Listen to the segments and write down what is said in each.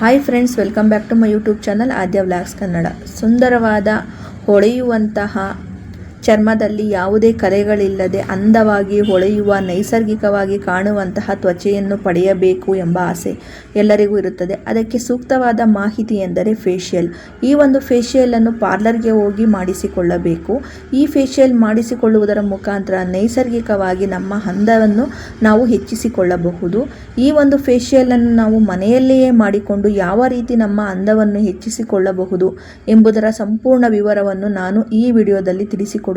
Hi friends, welcome back to my YouTube channel Aadya vlogs Kannada. ಸುಂದರವಾದ ಹೊಳೆಯುವಂತಹ ಚರ್ಮದಲ್ಲಿ ಯಾವುದೇ ಕಲೆಗಳಿಲ್ಲದೆ ಅಂದವಾಗಿ ಹೊಳೆಯುವ ನೈಸರ್ಗಿಕವಾಗಿ ಕಾಣುವಂತಹ ತ್ವಚೆಯನ್ನು ಪಡೆಯಬೇಕು ಎಂಬ ಆಸೆ ಎಲ್ಲರಿಗೂ ಇರುತ್ತದೆ. ಅದಕ್ಕೆ ಸೂಕ್ತವಾದ ಮಾಹಿತಿ ಎಂದರೆ ಫೇಶಿಯಲ್. ಈ ಒಂದು ಫೇಶಿಯಲನ್ನು ಪಾರ್ಲರ್ಗೆ ಹೋಗಿ ಮಾಡಿಸಿಕೊಳ್ಳಬೇಕು. ಈ ಫೇಶಿಯಲ್ ಮಾಡಿಸಿಕೊಳ್ಳುವುದರ ಮುಖಾಂತರ ನೈಸರ್ಗಿಕವಾಗಿ ನಮ್ಮ ಅಂದವನ್ನು ನಾವು ಹೆಚ್ಚಿಸಿಕೊಳ್ಳಬಹುದು. ಈ ಒಂದು ಫೇಶಿಯಲನ್ನು ನಾವು ಮನೆಯಲ್ಲಿಯೇ ಮಾಡಿಕೊಂಡು ಯಾವ ರೀತಿ ನಮ್ಮ ಅಂದವನ್ನು ಹೆಚ್ಚಿಸಿಕೊಳ್ಳಬಹುದು ಎಂಬುದರ ಸಂಪೂರ್ಣ ವಿವರವನ್ನು ನಾನು ಈ ವಿಡಿಯೋದಲ್ಲಿ ತಿಳಿಸಿಕೊಡುತ್ತೇನೆ.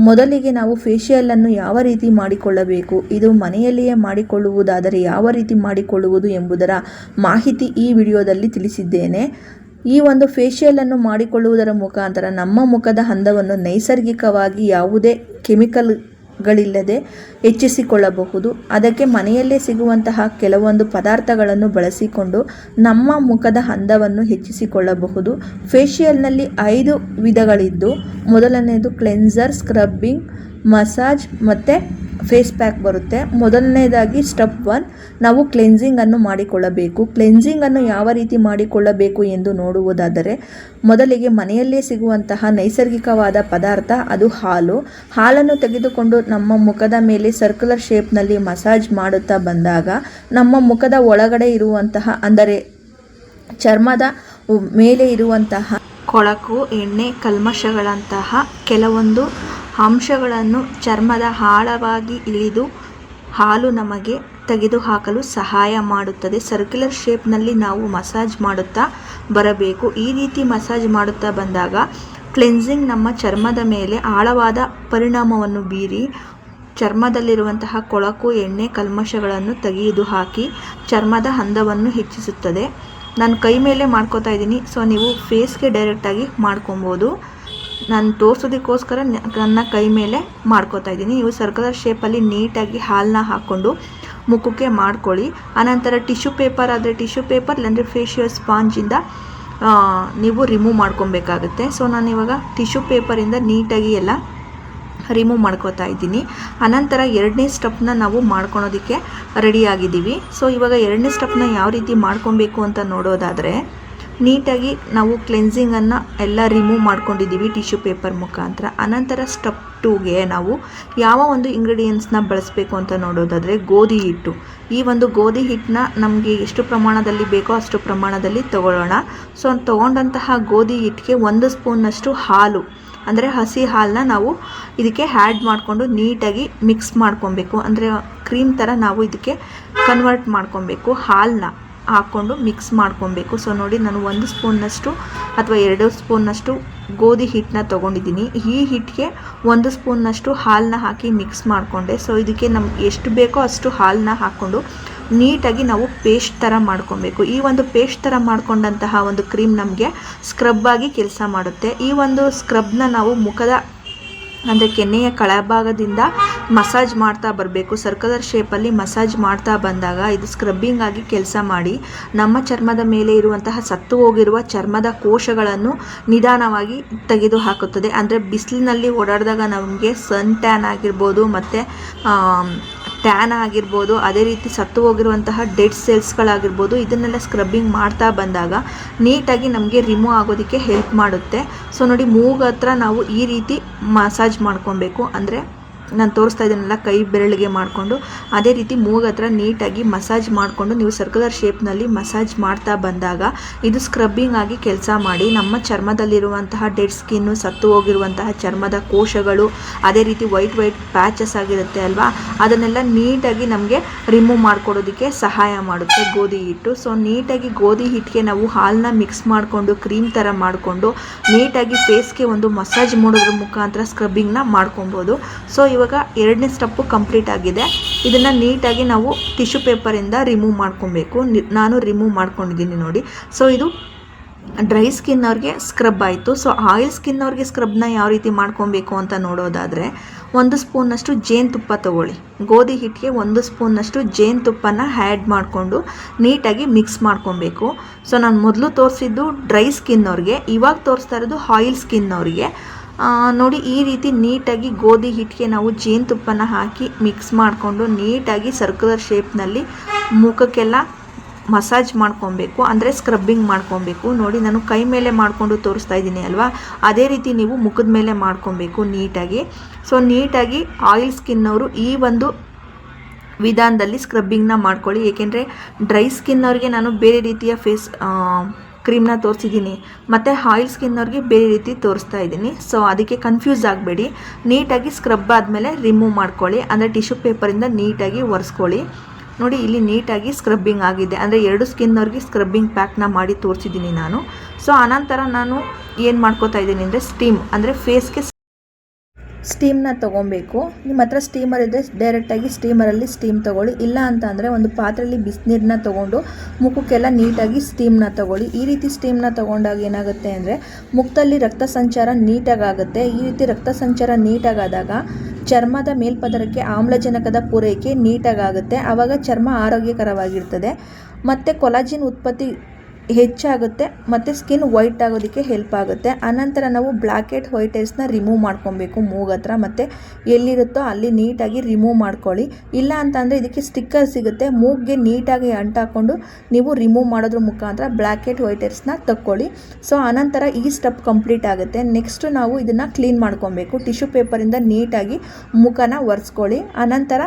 ಮೊದಲಿಗೆ ನಾವು ಫೇಶಿಯಲನ್ನು ಯಾವ ರೀತಿ ಮಾಡಿಕೊಳ್ಳಬೇಕು, ಇದು ಮನೆಯಲ್ಲಿಯೇ ಮಾಡಿಕೊಳ್ಳುವುದಾದರೆ ಯಾವ ರೀತಿ ಮಾಡಿಕೊಳ್ಳುವುದು ಎಂಬುದರ ಮಾಹಿತಿ ಈ ವಿಡಿಯೋದಲ್ಲಿ ತಿಳಿಸಿದ್ದೇನೆ. ಈ ಒಂದು ಫೇಶಿಯಲನ್ನು ಮಾಡಿಕೊಳ್ಳುವುದರ ಮುಖಾಂತರ ನಮ್ಮ ಮುಖದ ಅಂದವನ್ನು ನೈಸರ್ಗಿಕವಾಗಿ ಯಾವುದೇ ಕೆಮಿಕಲ್ಗಳಿಲ್ಲದೆ ಹೆಚ್ಚಿಸಿಕೊಳ್ಳಬಹುದು. ಅದಕ್ಕೆ ಮನೆಯಲ್ಲೇ ಸಿಗುವಂತಹ ಕೆಲವೊಂದು ಪದಾರ್ಥಗಳನ್ನು ಬಳಸಿಕೊಂಡು ನಮ್ಮ ಮುಖದ ಅಂದವನ್ನು ಹೆಚ್ಚಿಸಿಕೊಳ್ಳಬಹುದು. ಫೇಶಿಯಲ್ನಲ್ಲಿ 5 ವಿಧಗಳಿದ್ದು, ಮೊದಲನೆಯದು ಕ್ಲೆನ್ಸರ್, ಸ್ಕ್ರಬ್ಬಿಂಗ್, ಮಸಾಜ್ ಮತ್ತು ಫೇಸ್ ಪ್ಯಾಕ್ ಬರುತ್ತೆ. ಮೊದಲನೇದಾಗಿ ಸ್ಟೆಪ್ 1, ನಾವು ಕ್ಲೆನ್ಸಿಂಗನ್ನು ಮಾಡಿಕೊಳ್ಳಬೇಕು. ಕ್ಲೆನ್ಸಿಂಗನ್ನು ಯಾವ ರೀತಿ ಮಾಡಿಕೊಳ್ಳಬೇಕು ಎಂದು ನೋಡುವುದಾದರೆ, ಮೊದಲಿಗೆ ಮನೆಯಲ್ಲೇ ಸಿಗುವಂತಹ ನೈಸರ್ಗಿಕವಾದ ಪದಾರ್ಥ ಅದು ಹಾಲನ್ನು ತೆಗೆದುಕೊಂಡು ನಮ್ಮ ಮುಖದ ಮೇಲೆ ಸರ್ಕ್ಯುಲರ್ ಶೇಪ್ನಲ್ಲಿ ಮಸಾಜ್ ಮಾಡುತ್ತಾ ಬಂದಾಗ ನಮ್ಮ ಮುಖದ ಒಳಗಡೆ ಇರುವಂತಹ, ಅಂದರೆ ಚರ್ಮದ ಮೇಲೆ ಇರುವಂತಹ ಕೊಳಕು, ಎಣ್ಣೆ, ಕಲ್ಮಶಗಳಂತಹ ಕೆಲವೊಂದು ಅಂಶಗಳನ್ನು ಚರ್ಮದ ಆಳವಾಗಿ ಇಳಿದು ಹಾಲು ನಮಗೆ ತೆಗೆದುಹಾಕಲು ಸಹಾಯ ಮಾಡುತ್ತದೆ. ಸರ್ಕ್ಯುಲರ್ ಶೇಪ್ನಲ್ಲಿ ನಾವು ಮಸಾಜ್ ಮಾಡುತ್ತಾ ಬರಬೇಕು. ಈ ರೀತಿ ಮಸಾಜ್ ಮಾಡುತ್ತಾ ಬಂದಾಗ ಕ್ಲೆನ್ಸಿಂಗ್ ನಮ್ಮ ಚರ್ಮದ ಮೇಲೆ ಆಳವಾದ ಪರಿಣಾಮವನ್ನು ಬೀರಿ ಚರ್ಮದಲ್ಲಿರುವಂತಹ ಕೊಳಕು, ಎಣ್ಣೆ, ಕಲ್ಮಶಗಳನ್ನು ತೆಗೆದುಹಾಕಿ ಚರ್ಮದ ಅಂದವನ್ನು ಹೆಚ್ಚಿಸುತ್ತದೆ. ನಾನು ಕೈ ಮೇಲೆ ಮಾಡ್ಕೋತಾ ಇದ್ದೀನಿ, ಸೊ ನೀವು ಫೇಸ್ಗೆ ಡೈರೆಕ್ಟಾಗಿ ಮಾಡ್ಕೊಬೋದು. ನಾನು ತೋರಿಸೋದಕ್ಕೋಸ್ಕರ ನನ್ನ ಕೈ ಮೇಲೆ ಮಾಡ್ಕೋತಾ ಇದ್ದೀನಿ. ನೀವು ಸರ್ಕ್ಯುಲರ್ ಶೇಪಲ್ಲಿ ನೀಟಾಗಿ ಹಾಲನ್ನ ಹಾಕ್ಕೊಂಡು ಮುಖಕ್ಕೆ ಮಾಡ್ಕೊಳ್ಳಿ. ಆನಂತರ ಟಿಶ್ಯೂ ಪೇಪರ್ ಆದರೆ ಟಿಶ್ಯೂ ಪೇಪರ್, ಇಲ್ಲಾಂದರೆ ಫೇಶಿಯಲ್ ಸ್ಪಾಂಜಿಂದ ನೀವು ರಿಮೂವ್ ಮಾಡ್ಕೊಬೇಕಾಗುತ್ತೆ. ಸೊ ನಾನು ಇವಾಗ ಟಿಶ್ಯೂ ಪೇಪರಿಂದ ನೀಟಾಗಿ ಎಲ್ಲ ರಿಮೂವ್ ಮಾಡ್ಕೋತಾ ಇದ್ದೀನಿ. ಆನಂತರ 2ನೇ ಸ್ಟೆಪ್ನ ನಾವು ಮಾಡ್ಕೊಳೋದಕ್ಕೆ ರೆಡಿಯಾಗಿದ್ದೀವಿ. ಸೊ ಇವಾಗ 2ನೇ ಸ್ಟೆಪ್ನ ಯಾವ ರೀತಿ ಮಾಡ್ಕೊಬೇಕು ಅಂತ ನೋಡೋದಾದರೆ, ನೀಟಾಗಿ ನಾವು ಕ್ಲೆನ್ಸಿಂಗನ್ನು ಎಲ್ಲ ರಿಮೂವ್ ಮಾಡ್ಕೊಂಡಿದ್ದೀವಿ ಟಿಶ್ಯೂ ಪೇಪರ್ ಮುಖಾಂತರ. ಅನಂತರ ಸ್ಟೆಪ್ 2ಗೆ ನಾವು ಯಾವ ಒಂದು ಇಂಗ್ರೀಡಿಯೆಂಟ್ಸ್ನ ಬಳಸಬೇಕು ಅಂತ ನೋಡೋದಾದರೆ, ಗೋಧಿ ಹಿಟ್ಟು. ಈ ಒಂದು ಗೋಧಿ ಹಿಟ್ಟನ್ನ ನಮಗೆ ಎಷ್ಟು ಪ್ರಮಾಣದಲ್ಲಿ ಬೇಕೋ ಅಷ್ಟು ಪ್ರಮಾಣದಲ್ಲಿ ತಗೊಳ್ಳೋಣ. ಸೊ ತೊಗೊಂಡಂತಹ ಗೋಧಿ ಹಿಟ್ಟಿಗೆ 1 ಸ್ಪೂನ್ನಷ್ಟು ಹಾಲು, ಅಂದರೆ ಹಸಿ ಹಾಲನ್ನ ನಾವು ಇದಕ್ಕೆ ಆ್ಯಡ್ ಮಾಡಿಕೊಂಡು ನೀಟಾಗಿ ಮಿಕ್ಸ್ ಮಾಡ್ಕೊಬೇಕು. ಅಂದರೆ ಕ್ರೀಮ್ ಥರ ನಾವು ಇದಕ್ಕೆ ಕನ್ವರ್ಟ್ ಮಾಡ್ಕೊಬೇಕು. ಹಾಲನ್ನ ಹಾಕ್ಕೊಂಡು ಮಿಕ್ಸ್ ಮಾಡ್ಕೊಬೇಕು. ಸೊ ನೋಡಿ, ನಾನು 1 ಸ್ಪೂನ್ನಷ್ಟು ಅಥವಾ 2 ಸ್ಪೂನ್ನಷ್ಟು ಗೋಧಿ ಹಿಟ್ಟನ್ನ ತೊಗೊಂಡಿದ್ದೀನಿ. ಈ ಹಿಟ್ಟಿಗೆ 1 ಸ್ಪೂನ್ನಷ್ಟು ಹಾಲನ್ನ ಹಾಕಿ ಮಿಕ್ಸ್ ಮಾಡಿಕೊಂಡೆ. ಸೊ ಇದಕ್ಕೆ ನಮ್ಗೆ ಎಷ್ಟು ಬೇಕೋ ಅಷ್ಟು ಹಾಲನ್ನ ಹಾಕ್ಕೊಂಡು ನೀಟಾಗಿ ನಾವು ಪೇಸ್ಟ್ ಥರ ಮಾಡ್ಕೊಬೇಕು. ಈ ಒಂದು ಪೇಸ್ಟ್ ಥರ ಮಾಡ್ಕೊಂಡಂತಹ ಒಂದು ಕ್ರೀಮ್ ನಮಗೆ ಸ್ಕ್ರಬ್ ಆಗಿ ಕೆಲಸ ಮಾಡುತ್ತೆ. ಈ ಒಂದು ಸ್ಕ್ರಬ್ನ ನಾವು ಮುಖದ, ಅಂದರೆ ಕೆನ್ನೆಯ ಕೆಳಭಾಗದಿಂದ ಮಸಾಜ್ ಮಾಡ್ತಾ ಬರಬೇಕು. ಸರ್ಕ್ಯುಲರ್ ಶೇಪಲ್ಲಿ ಮಸಾಜ್ ಮಾಡ್ತಾ ಬಂದಾಗ ಇದು ಸ್ಕ್ರಬ್ಬಿಂಗ್ ಆಗಿ ಕೆಲಸ ಮಾಡಿ ನಮ್ಮ ಚರ್ಮದ ಮೇಲೆ ಇರುವಂತಹ ಸತ್ತು ಹೋಗಿರುವ ಚರ್ಮದ ಕೋಶಗಳನ್ನು ನಿಧಾನವಾಗಿ ತೆಗೆದು ಹಾಕುತ್ತದೆ. ಅಂದರೆ ಬಿಸಿಲಿನಲ್ಲಿ ಓಡಾಡಿದಾಗ ನಮಗೆ ಸನ್ ಟ್ಯಾನ್ ಆಗಿರ್ಬೋದು, ಮತ್ತು ಟ್ಯಾನ್ ಆಗಿರ್ಬೋದು, ಅದೇ ರೀತಿ ಸತ್ತು ಹೋಗಿರುವಂತಹ ಡೆಡ್ ಸೆಲ್ಸ್ಗಳಾಗಿರ್ಬೋದು, ಇದನ್ನೆಲ್ಲ ಸ್ಕ್ರಬ್ಬಿಂಗ್ ಮಾಡ್ತಾ ಬಂದಾಗ ನೀಟಾಗಿ ನಮಗೆ ರಿಮೂವ್ ಆಗೋದಕ್ಕೆ ಹೆಲ್ಪ್ ಮಾಡುತ್ತೆ. ಸೊ ನೋಡಿ, ಮೂಗು ಹತ್ರ ನಾವು ಈ ರೀತಿ ಮಸಾಜ್ ಮಾಡ್ಕೊಬೇಕು. ಅಂದರೆ ನಾನು ತೋರಿಸ್ತಾ ಇದ್ದೀನಲ್ಲ, ಕೈ ಬೆರಳಿಗೆ ಮಾಡಿಕೊಂಡು ಅದೇ ರೀತಿ ಮೂಗು ಹತ್ರ ನೀಟಾಗಿ ಮಸಾಜ್ ಮಾಡಿಕೊಂಡು ನೀವು ಸರ್ಕ್ಯುಲರ್ ಶೇಪ್ನಲ್ಲಿ ಮಸಾಜ್ ಮಾಡ್ತಾ ಬಂದಾಗ ಇದು ಸ್ಕ್ರಬ್ಬಿಂಗ್ ಆಗಿ ಕೆಲಸ ಮಾಡಿ ನಮ್ಮ ಚರ್ಮದಲ್ಲಿರುವಂತಹ ಡೆಡ್ ಸ್ಕಿನ್ನು, ಸತ್ತು ಹೋಗಿರುವಂತಹ ಚರ್ಮದ ಕೋಶಗಳು, ಅದೇ ರೀತಿ ವೈಟ್ ಪ್ಯಾಚಸ್ ಆಗಿರುತ್ತೆ ಅಲ್ವಾ, ಅದನ್ನೆಲ್ಲ ನೀಟಾಗಿ ನಮಗೆ ರಿಮೂವ್ ಮಾಡ್ಕೊಡೋದಕ್ಕೆ ಸಹಾಯ ಮಾಡುತ್ತೆ ಗೋಧಿ ಹಿಟ್ಟು. ಸೊ ನೀಟಾಗಿ ಗೋಧಿ ಹಿಟ್ಟಿಗೆ ನಾವು ಹಾಲನ್ನ ಮಿಕ್ಸ್ ಮಾಡಿಕೊಂಡು ಕ್ರೀಮ್ ಥರ ಮಾಡಿಕೊಂಡು ನೀಟಾಗಿ ಫೇಸ್ಗೆ ಒಂದು ಮಸಾಜ್ ಮಾಡೋದ್ರ ಮುಖಾಂತರ ಸ್ಕ್ರಬ್ಬಿಂಗ್ನ ಮಾಡ್ಕೊಬೋದು. ಸೊ ಇವಾಗ 2ನೇ ಸ್ಟೆಪ್ಪು ಕಂಪ್ಲೀಟ್ ಆಗಿದೆ. ಇದನ್ನು ನೀಟಾಗಿ ನಾವು ಟಿಶ್ಯೂ ಪೇಪರಿಂದ ರಿಮೂವ್ ಮಾಡ್ಕೊಬೇಕು. ನಾನು ರಿಮೂವ್ ಮಾಡ್ಕೊಂಡಿದ್ದೀನಿ ನೋಡಿ. ಸೊ ಇದು ಡ್ರೈ ಸ್ಕಿನ್ ಅವ್ರಿಗೆ ಸ್ಕ್ರಬ್ ಆಯಿತು. ಸೊ ಆಯಿಲ್ ಸ್ಕಿನ್ ಅವ್ರಿಗೆ ಸ್ಕ್ರಬ್ನ ಯಾವ ರೀತಿ ಮಾಡ್ಕೊಬೇಕು ಅಂತ ನೋಡೋದಾದರೆ, 1 ಸ್ಪೂನ್ನಷ್ಟು ಜೇನುತುಪ್ಪ ತೊಗೊಳ್ಳಿ. ಗೋಧಿ ಹಿಟ್ಟಿಗೆ 1 ಸ್ಪೂನ್ನಷ್ಟು ಜೇನುತುಪ್ಪನ ಆ್ಯಡ್ ಮಾಡಿಕೊಂಡು ನೀಟಾಗಿ ಮಿಕ್ಸ್ ಮಾಡ್ಕೊಬೇಕು. ಸೊ ನಾನು ಮೊದಲು ತೋರಿಸಿದ್ದು ಡ್ರೈ ಸ್ಕಿನ್ ಅವ್ರಿಗೆ, ಇವಾಗ ತೋರಿಸ್ತಾ ಇರೋದು ಆಯಿಲ್ ಸ್ಕಿನ್ ಅವರಿಗೆ. ನೋಡಿ, ಈ ರೀತಿ ನೀಟಾಗಿ ಗೋಧಿ ಹಿಟ್ಟಿಗೆ ನಾವು ಜೇನುತುಪ್ಪನ ಹಾಕಿ ಮಿಕ್ಸ್ ಮಾಡಿಕೊಂಡು ನೀಟಾಗಿ ಸರ್ಕ್ಯುಲರ್ ಶೇಪ್ನಲ್ಲಿ ಮುಖಕ್ಕೆಲ್ಲ ಮಸಾಜ್ ಮಾಡ್ಕೊಬೇಕು, ಅಂದರೆ ಸ್ಕ್ರಬ್ಬಿಂಗ್ ಮಾಡ್ಕೊಬೇಕು. ನೋಡಿ ನಾನು ಕೈ ಮೇಲೆ ಮಾಡಿಕೊಂಡು ತೋರಿಸ್ತಾ ಇದ್ದೀನಿ ಅಲ್ವಾ, ಅದೇ ರೀತಿ ನೀವು ಮುಖದ ಮೇಲೆ ಮಾಡ್ಕೊಬೇಕು ನೀಟಾಗಿ. ಸೊ ನೀಟಾಗಿ ಆಯಿಲ್ ಸ್ಕಿನ್ನವರು ಈ ಒಂದು ವಿಧಾನದಲ್ಲಿ ಸ್ಕ್ರಬ್ಬಿಂಗ್ನ ಮಾಡ್ಕೊಳ್ಳಿ. ಏಕೆಂದರೆ ಡ್ರೈ ಸ್ಕಿನ್ನವ್ರಿಗೆ ನಾನು ಬೇರೆ ರೀತಿಯ ಫೇಸ್ ಕ್ರೀಮ್ನ ತೋರಿಸಿದ್ದೀನಿ, ಮತ್ತು ಆಯಿಲ್ ಸ್ಕಿನ್ನವ್ರಿಗೆ ಬೇರೆ ರೀತಿ ತೋರಿಸ್ತಾ ಇದ್ದೀನಿ. ಸೊ ಅದಕ್ಕೆ ಕನ್ಫ್ಯೂಸ್ ಆಗಬೇಡಿ. ನೀಟಾಗಿ ಸ್ಕ್ರಬ್ ಆದಮೇಲೆ ರಿಮೂವ್ ಮಾಡ್ಕೊಳ್ಳಿ, ಅಂದರೆ ಟಿಶ್ಯೂ ಪೇಪರಿಂದ ನೀಟಾಗಿ ಒರೆಸ್ಕೊಳ್ಳಿ. ನೋಡಿ ಇಲ್ಲಿ ನೀಟಾಗಿ ಸ್ಕ್ರಬ್ಬಿಂಗ್ ಆಗಿದೆ, ಅಂದರೆ 2 ಸ್ಕಿನ್ನವ್ರಿಗೆ ಸ್ಕ್ರಬ್ಬಿಂಗ್ ಪ್ಯಾಕ್ನ ಮಾಡಿ ತೋರಿಸಿದ್ದೀನಿ ನಾನು. ಸೊ ಆನಂತರ ನಾನು ಏನು ಮಾಡ್ಕೋತಾ ಇದ್ದೀನಿ ಅಂದರೆ ಸ್ಟೀಮ್, ಅಂದರೆ ಫೇಸ್ಗೆ ಸ್ಟೀಮ್ನ ತೊಗೊಬೇಕು. ನಿಮ್ಮ ಹತ್ರ ಸ್ಟೀಮರ್ ಇದ್ದರೆ ಡೈರೆಕ್ಟಾಗಿ ಸ್ಟೀಮರಲ್ಲಿ ಸ್ಟೀಮ್ ತೊಗೊಳ್ಳಿ. ಇಲ್ಲ ಅಂತ ಅಂದರೆ ಒಂದು ಪಾತ್ರೆಯಲ್ಲಿ ಬಿಸಿನೀರನ್ನ ತೊಗೊಂಡು ಮುಖಕ್ಕೆಲ್ಲ ನೀಟಾಗಿ ಸ್ಟೀಮ್ನ ತೊಗೊಳ್ಳಿ. ಈ ರೀತಿ ಸ್ಟೀಮ್ನ ತೊಗೊಂಡಾಗ ಏನಾಗುತ್ತೆ ಅಂದರೆ ಮುಖದಲ್ಲಿ ರಕ್ತ ಸಂಚಾರ ನೀಟಾಗುತ್ತೆ. ಈ ರೀತಿ ರಕ್ತ ಸಂಚಾರ ನೀಟಾಗಾದಾಗ ಚರ್ಮದ ಮೇಲ್ಪದರಕ್ಕೆ ಆಮ್ಲಜನಕದ ಪೂರೈಕೆ ನೀಟಾಗುತ್ತೆ. ಆವಾಗ ಚರ್ಮ ಆರೋಗ್ಯಕರವಾಗಿರ್ತದೆ ಮತ್ತು ಕೊಲಾಜಿನ್ ಉತ್ಪತ್ತಿ ಹೆಚ್ಚಾಗುತ್ತೆ ಮತ್ತು ಸ್ಕಿನ್ ವೈಟ್ ಆಗೋದಕ್ಕೆ ಹೆಲ್ಪ್ ಆಗುತ್ತೆ. ಆನಂತರ ನಾವು ಬ್ಲ್ಯಾಕ್ ಹೆಡ್ ವೈಟ್ ಹೆಡ್ಸ್ನ ರಿಮೂವ್ ಮಾಡ್ಕೊಬೇಕು ಮೂಗತ್ರ, ಮತ್ತು ಎಲ್ಲಿರುತ್ತೋ ಅಲ್ಲಿ ನೀಟಾಗಿ ರಿಮೂವ್ ಮಾಡ್ಕೊಳ್ಳಿ. ಇಲ್ಲ ಅಂತಂದರೆ ಇದಕ್ಕೆ ಸ್ಟಿಕ್ಕರ್ ಸಿಗುತ್ತೆ, ಮೂಗಿಗೆ ನೀಟಾಗಿ ಅಂಟಾಕೊಂಡು ನೀವು ರಿಮೂವ್ ಮಾಡೋದ್ರ ಮುಖಾಂತರ ಬ್ಲ್ಯಾಕ್ ಹೆಡ್ ವೈಟ್ ಹೆಡ್ಸ್ನ ತಕ್ಕೊಳ್ಳಿ. ಸೊ ಆನಂತರ ಈ ಸ್ಟೆಪ್ ಕಂಪ್ಲೀಟ್ ಆಗುತ್ತೆ. ನೆಕ್ಸ್ಟ್ ನಾವು ಇದನ್ನು ಕ್ಲೀನ್ ಮಾಡ್ಕೊಬೇಕು. ಟಿಶ್ಯೂ ಪೇಪರಿಂದ ನೀಟಾಗಿ ಮುಖನ ಒರೆಸ್ಕೊಳ್ಳಿ. ಆನಂತರ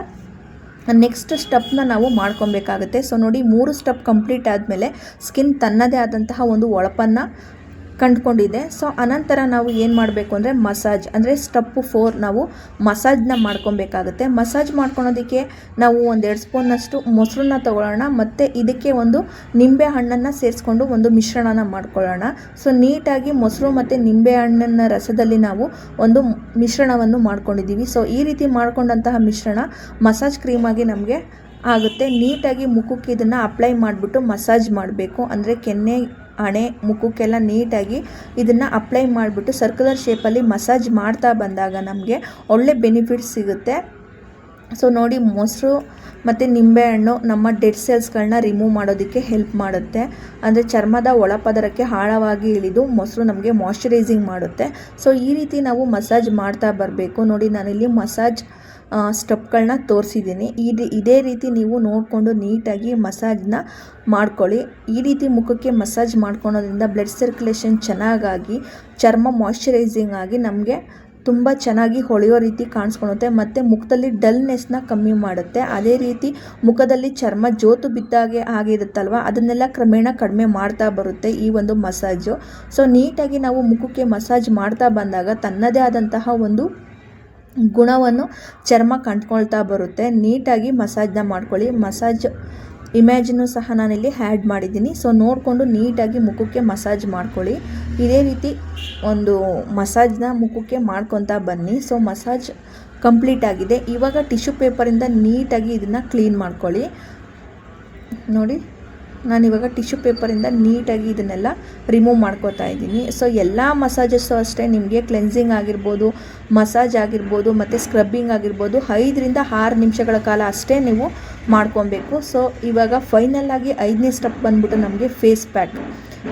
ನೆಕ್ಸ್ಟ್ ಸ್ಟೆಪ್ನ ನಾವು ಮಾಡ್ಕೊಬೇಕಾಗುತ್ತೆ. ಸೊ ನೋಡಿ 3 ಸ್ಟೆಪ್ ಕಂಪ್ಲೀಟ್ ಆದಮೇಲೆ ಸ್ಕಿನ್ ತನ್ನದೇ ಆದಂತಹ ಒಂದು ಹೊಳಪನ್ನು ಕಂಡುಕೊಂಡಿದೆ. ಸೊ ಅನಂತರ ನಾವು ಏನು ಮಾಡಬೇಕು ಅಂದರೆ ಮಸಾಜ್, ಅಂದರೆ ಸ್ಟೆಪ್ 4 ನಾವು ಮಸಾಜ್ನ ಮಾಡ್ಕೊಬೇಕಾಗುತ್ತೆ. ಮಸಾಜ್ ಮಾಡ್ಕೊಳೋದಕ್ಕೆ ನಾವು 1-2 ಸ್ಪೂನ್ನಷ್ಟು ಮೊಸರನ್ನ ತೊಗೊಳ್ಳೋಣ, ಮತ್ತು ಇದಕ್ಕೆ ಒಂದು ನಿಂಬೆ ಹಣ್ಣನ್ನು ಸೇರಿಸ್ಕೊಂಡು ಒಂದು ಮಿಶ್ರಣನ ಮಾಡ್ಕೊಳ್ಳೋಣ. ಸೊ ನೀಟಾಗಿ ಮೊಸರು ಮತ್ತು ನಿಂಬೆ ಹಣ್ಣಿನ ರಸದಲ್ಲಿ ನಾವು ಒಂದು ಮಿಶ್ರಣವನ್ನು ಮಾಡ್ಕೊಂಡಿದ್ದೀವಿ. ಸೊ ಈ ರೀತಿ ಮಾಡ್ಕೊಂಡಂತಹ ಮಿಶ್ರಣ ಮಸಾಜ್ ಕ್ರೀಮಾಗಿ ನಮಗೆ ಆಗುತ್ತೆ. ನೀಟಾಗಿ ಮುಖಕ್ಕೆ ಇದನ್ನು ಅಪ್ಲೈ ಮಾಡಿಬಿಟ್ಟು ಮಸಾಜ್ ಮಾಡಬೇಕು, ಅಂದರೆ ಕೆನ್ನೆ ಹಣೆ ಮುಖಕ್ಕೆಲ್ಲ ನೀಟಾಗಿ ಇದನ್ನು ಅಪ್ಲೈ ಮಾಡಿಬಿಟ್ಟು ಸರ್ಕ್ಯುಲರ್ ಶೇಪಲ್ಲಿ ಮಸಾಜ್ ಮಾಡ್ತಾ ಬಂದಾಗ ನಮಗೆ ಒಳ್ಳೆ ಬೆನಿಫಿಟ್ಸ್ ಸಿಗುತ್ತೆ. ಸೊ ನೋಡಿ ಮೊಸರು ಮತ್ತು ನಿಂಬೆಹಣ್ಣು ನಮ್ಮ ಡೆಡ್ ಸೆಲ್ಸ್ಗಳನ್ನ ರಿಮೂವ್ ಮಾಡೋದಕ್ಕೆ ಹೆಲ್ಪ್ ಮಾಡುತ್ತೆ, ಅಂದರೆ ಚರ್ಮದ ಒಳಪದರಕ್ಕೆ ಆಳವಾಗಿ ಇಳಿದು ಮೊಸರು ನಮಗೆ ಮಾಯ್ಶ್ಚರೈಸಿಂಗ್ ಮಾಡುತ್ತೆ. ಸೊ ಈ ರೀತಿ ನಾವು ಮಸಾಜ್ ಮಾಡ್ತಾ ಬರಬೇಕು. ನೋಡಿ ನಾನಿಲ್ಲಿ ಮಸಾಜ್ ಸ್ಟೆಪ್ಗಳನ್ನ ತೋರಿಸಿದ್ದೀನಿ. ಇದೇ ರೀತಿ ನೀವು ನೋಡಿಕೊಂಡು ನೀಟಾಗಿ ಮಸಾಜ್ನ ಮಾಡ್ಕೊಳ್ಳಿ. ಈ ರೀತಿ ಮುಖಕ್ಕೆ ಮಸಾಜ್ ಮಾಡ್ಕೊಳೋದ್ರಿಂದ ಬ್ಲಡ್ ಸರ್ಕ್ಯುಲೇಷನ್ ಚೆನ್ನಾಗಾಗಿ ಚರ್ಮ ಮಾಯ್ಶ್ಚರೈಸಿಂಗ್ ಆಗಿ ನಮಗೆ ತುಂಬ ಚೆನ್ನಾಗಿ ಹೊಳೆಯೋ ರೀತಿ ಕಾಣಿಸ್ಕೊಳುತ್ತೆ, ಮತ್ತು ಮುಖದಲ್ಲಿ ಡಲ್ನೆಸ್ನ ಕಮ್ಮಿ ಮಾಡುತ್ತೆ. ಅದೇ ರೀತಿ ಮುಖದಲ್ಲಿ ಚರ್ಮ ಜೋತು ಬಿದ್ದಾಗೆ ಆಗಿರುತ್ತಲ್ವ, ಅದನ್ನೆಲ್ಲ ಕ್ರಮೇಣ ಕಡಿಮೆ ಮಾಡ್ತಾ ಬರುತ್ತೆ ಈ ಒಂದು ಮಸಾಜು. ಸೊ ನೀಟಾಗಿ ನಾವು ಮುಖಕ್ಕೆ ಮಸಾಜ್ ಮಾಡ್ತಾ ಬಂದಾಗ ತನ್ನದೇ ಆದಂತಹ ಒಂದು ಗುಣವನ್ನು ಚರ್ಮ ಕಂಡುಕೊಳ್ತಾ ಬರುತ್ತೆ. ನೀಟಾಗಿ ಮಸಾಜ್ನ ಮಾಡ್ಕೊಳ್ಳಿ. ಮಸಾಜ್ ಇಮೇಜನ್ನು ಸಹ ನಾನಿಲ್ಲಿ ಆ್ಯಡ್ ಮಾಡಿದ್ದೀನಿ. ಸೊ ನೋಡಿಕೊಂಡು ನೀಟಾಗಿ ಮುಖಕ್ಕೆ ಮಸಾಜ್ ಮಾಡ್ಕೊಳ್ಳಿ. ಇದೇ ರೀತಿ ಒಂದು ಮಸಾಜ್ನ ಮುಖಕ್ಕೆ ಮಾಡ್ಕೊತಾ ಬನ್ನಿ. ಸೊ ಮಸಾಜ್ ಕಂಪ್ಲೀಟ್ ಆಗಿದೆ. ಇವಾಗ ಟಿಶ್ಯೂ ಪೇಪರಿಂದ ನೀಟಾಗಿ ಇದನ್ನು ಕ್ಲೀನ್ ಮಾಡ್ಕೊಳ್ಳಿ. ನೋಡಿ ನಾನಿವಾಗ ಟಿಶ್ಯೂ ಪೇಪರಿಂದ ನೀಟಾಗಿ ಇದನ್ನೆಲ್ಲ ರಿಮೂವ್ ಮಾಡ್ಕೋತಾ ಇದ್ದೀನಿ. ಸೊ ಎಲ್ಲ ಮಸಾಜಸ್ಸು ಅಷ್ಟೇ, ನಿಮಗೆ ಕ್ಲೆನ್ಸಿಂಗ್ ಆಗಿರ್ಬೋದು, ಮಸಾಜ್ ಆಗಿರ್ಬೋದು, ಮತ್ತು ಸ್ಕ್ರಬ್ಬಿಂಗ್ ಆಗಿರ್ಬೋದು 5ರಿಂದ 6 ನಿಮಿಷಗಳ ಕಾಲ ಅಷ್ಟೇ ನೀವು ಮಾಡ್ಕೊಬೇಕು. ಸೊ ಇವಾಗ ಫೈನಲ್ ಆಗಿ 5ನೇ ಸ್ಟೆಪ್ ಬಂದ್ಬಿಟ್ಟು ನಮಗೆ ಫೇಸ್ ಪ್ಯಾಕ್.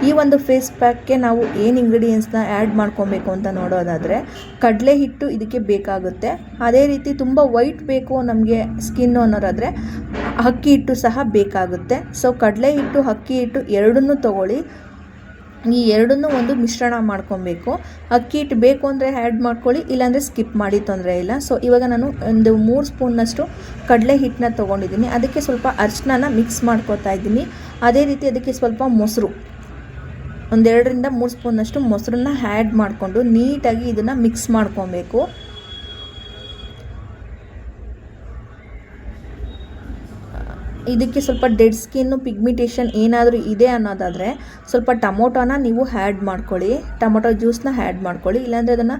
ಈ ಒಂದು ಫೇಸ್ ಪ್ಯಾಕ್ಗೆ ನಾವು ಏನು ಇಂಗ್ರೀಡಿಯೆಂಟ್ಸ್ನ ಆ್ಯಡ್ ಮಾಡ್ಕೊಬೇಕು ಅಂತ ನೋಡೋದಾದರೆ ಕಡಲೆ ಹಿಟ್ಟು ಇದಕ್ಕೆ ಬೇಕಾಗುತ್ತೆ. ಅದೇ ರೀತಿ ತುಂಬ ವೈಟ್ ಬೇಕು ನಮಗೆ ಸ್ಕಿನ್ ಅನ್ನೋರಾದರೆ ಅಕ್ಕಿ ಹಿಟ್ಟು ಸಹ ಬೇಕಾಗುತ್ತೆ. ಸೊ ಕಡಲೆ ಹಿಟ್ಟು, ಅಕ್ಕಿ ಹಿಟ್ಟು ಎರಡನ್ನೂ ತೊಗೊಳ್ಳಿ. ಈ ಎರಡನ್ನೂ ಒಂದು ಮಿಶ್ರಣ ಮಾಡ್ಕೊಬೇಕು. ಅಕ್ಕಿ ಹಿಟ್ಟು ಬೇಕು ಅಂದರೆ ಆ್ಯಡ್ ಮಾಡ್ಕೊಳ್ಳಿ, ಇಲ್ಲಾಂದರೆ ಸ್ಕಿಪ್ ಮಾಡಿ, ತೊಂದರೆ ಇಲ್ಲ. ಸೊ ಇವಾಗ ನಾನು ಒಂದು 3 ಸ್ಪೂನ್ನಷ್ಟು ಕಡಲೆ ಹಿಟ್ಟನ್ನ ತೊಗೊಂಡಿದ್ದೀನಿ. ಅದಕ್ಕೆ ಸ್ವಲ್ಪ ಅರಿಶಿನ ಮಿಕ್ಸ್ ಮಾಡ್ಕೊತಾ ಇದ್ದೀನಿ. ಅದೇ ರೀತಿ ಅದಕ್ಕೆ ಸ್ವಲ್ಪ ಮೊಸರು, 1-2ರಿಂದ 3 ಸ್ಪೂನ್ನಷ್ಟು ಮೊಸರನ್ನ ಆ್ಯಡ್ ಮಾಡಿಕೊಂಡು ನೀಟಾಗಿ ಇದನ್ನು ಮಿಕ್ಸ್ ಮಾಡ್ಕೊಬೇಕು. ಇದಕ್ಕೆ ಸ್ವಲ್ಪ ಡೆಡ್ ಸ್ಕಿನ್ನು ಪಿಗ್ಮಿಟೇಷನ್ ಏನಾದರೂ ಇದೆ ಅನ್ನೋದಾದರೆ ಸ್ವಲ್ಪ ಟೊಮೊಟೊನ ನೀವು ಆ್ಯಡ್ ಮಾಡ್ಕೊಳ್ಳಿ, ಟೊಮೊಟೊ ಜ್ಯೂಸನ್ನ ಆ್ಯಡ್ ಮಾಡ್ಕೊಳ್ಳಿ. ಇಲ್ಲಾಂದರೆ ಅದನ್ನು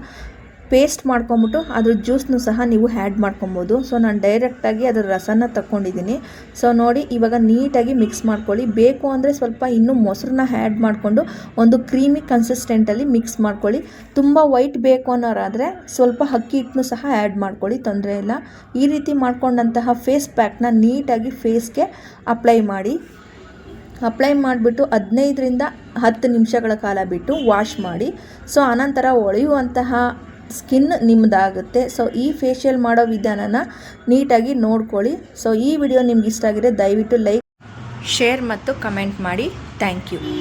ಪೇಸ್ಟ್ ಮಾಡ್ಕೊಂಬಿಟ್ಟು ಅದ್ರ ಜ್ಯೂಸ್ನು ಸಹ ನೀವು ಆ್ಯಡ್ ಮಾಡ್ಕೊಬೋದು. ಸೊ ನಾನು ಡೈರೆಕ್ಟಾಗಿ ಅದರ ರಸನ ತಗೊಂಡಿದ್ದೀನಿ. ಸೊ ನೋಡಿ ಇವಾಗ ನೀಟಾಗಿ ಮಿಕ್ಸ್ ಮಾಡ್ಕೊಳ್ಳಿ. ಬೇಕು ಅಂದರೆ ಸ್ವಲ್ಪ ಇನ್ನೂ ಮೊಸರನ್ನ ಆ್ಯಡ್ ಮಾಡಿಕೊಂಡು ಒಂದು ಕ್ರೀಮಿ ಕನ್ಸಿಸ್ಟೆಂಟಲ್ಲಿ ಮಿಕ್ಸ್ ಮಾಡ್ಕೊಳ್ಳಿ. ತುಂಬ ವೈಟ್ ಬೇಕು ಅನ್ನೋರಾದರೆ ಸ್ವಲ್ಪ ಅಕ್ಕಿ ಹಿಟ್ಟನ್ನು ಸಹ ಆ್ಯಡ್ ಮಾಡ್ಕೊಳ್ಳಿ, ತೊಂದರೆ ಇಲ್ಲ. ಈ ರೀತಿ ಮಾಡ್ಕೊಂಡಂತಹ ಫೇಸ್ ಪ್ಯಾಕ್ನ ನೀಟಾಗಿ ಫೇಸ್ಗೆ ಅಪ್ಲೈ ಮಾಡಿ. ಅಪ್ಲೈ ಮಾಡಿಬಿಟ್ಟು 15ರಿಂದ 10 ನಿಮಿಷಗಳ ಕಾಲ ಬಿಟ್ಟು ವಾಶ್ ಮಾಡಿ. ಸೊ ಆನಂತರ ಹೊಳೆಯುವಂತಹ ಸ್ಕಿನ್ ನಿಮ್ಮದಾಗುತ್ತೆ. ಸೊ ಈ ಫೇಶಿಯಲ್ ಮಾಡೋ ವಿಧಾನನ ನೀಟಾಗಿ ನೋಡ್ಕೊಳ್ಳಿ. ಸೊ ಈ ವಿಡಿಯೋ ನಿಮ್ಗೆ ಇಷ್ಟ ಆಗಿದೆ ದಯವಿಟ್ಟು ಲೈಕ್, ಶೇರ್ ಮತ್ತು ಕಮೆಂಟ್ ಮಾಡಿ. Thank you.